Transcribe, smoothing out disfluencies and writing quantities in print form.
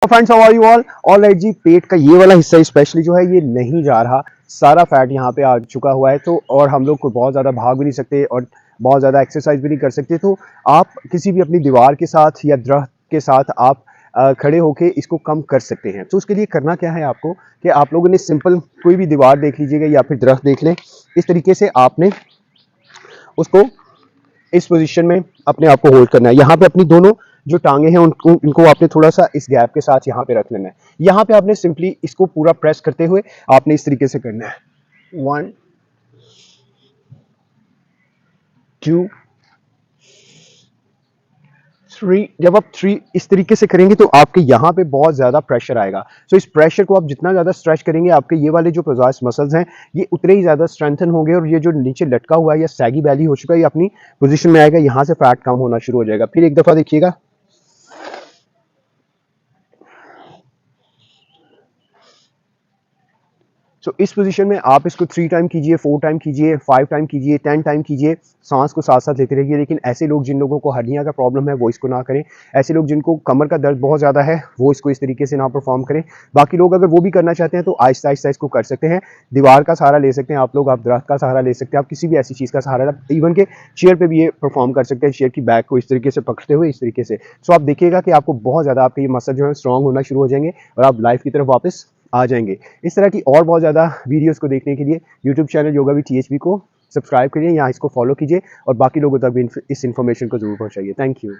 Friends, how are you all right जी। पेट का ये वाला हिस्सा स्पेशली जो है ये नहीं जा रहा, सारा फैट यहाँ पे आ चुका हुआ है। तो और हम लोग को बहुत ज़्यादा भाग भी नहीं सकते और बहुत ज़्यादा एक्सरसाइज भी नहीं कर सकते। तो आप किसी भी अपनी दीवार के साथ या दरख्त के साथ आप खड़े होके इसको कम कर सकते हैं। तो उसके लिए करना क्या है आपको कि आप लोगों ने सिंपल कोई भी दीवार देख लीजिएगा या फिर दरख्त देख लें। इस तरीके से आपने उसको इस पोजीशन में अपने आप को होल्ड करना है। यहाँ पे अपनी दोनों जो टांगे हैं उनको इनको आपने थोड़ा सा इस गैप के साथ यहाँ पे रख लेना है। यहाँ पे आपने सिंपली इसको पूरा प्रेस करते हुए आपने इस तरीके से करना है। 1 2 3। जब आप 3 इस तरीके से करेंगे तो आपके यहाँ पे बहुत ज़्यादा प्रेशर आएगा। सो इस प्रेशर को आप जितना ज़्यादा स्ट्रेच करेंगे आपके ये वाले जो पजास मसल्स हैं ये उतने ही ज़्यादा स्ट्रेंथन होंगे और ये जो नीचे लटका हुआ है या सैगी बैली हो चुका है ये अपनी पोजीशन में आएगा। यहाँ से फैट कम होना शुरू हो जाएगा। फिर एक दफ़ा देखिएगा। इस पोजीशन में आप इसको 3 टाइम कीजिए, 4 टाइम कीजिए, 5 टाइम कीजिए, 10 टाइम कीजिए। सांस को साथ साथ लेते रहिए। लेकिन ऐसे लोग जिन लोगों को हड्डियां का प्रॉब्लम है वो इसको ना करें। ऐसे लोग जिनको कमर का दर्द बहुत ज़्यादा है वो इसको इस तरीके से ना परफॉर्म करें। बाकी लोग अगर वो भी करना चाहते हैं तो आहिस्ता आहिस्ता इसको कर सकते हैं। दीवार का सहारा ले सकते हैं आप लोग, आप दरख्त का सहारा ले सकते हैं, आप किसी भी ऐसी चीज़ का सहारा, इवन के चेयर पर भी ये परफॉर्म कर सकते हैं। चेयर की बैक को इस तरीके से पकड़ते हुए इस तरीके से। आप देखिएगा कि आपको बहुत ज़्यादा आपके ये मसल जो है स्ट्रॉन्ग होना शुरू हो जाएंगे और आप लाइफ की तरफ वापस आ जाएंगे। इस तरह की और बहुत ज़्यादा वीडियोस को देखने के लिए YouTube channel yoga with THB को सब्सक्राइब करिए या इसको फॉलो कीजिए और बाकी लोगों तक भी इस इन्फॉर्मेशन को जरूर पहुंचाइए। Thank you.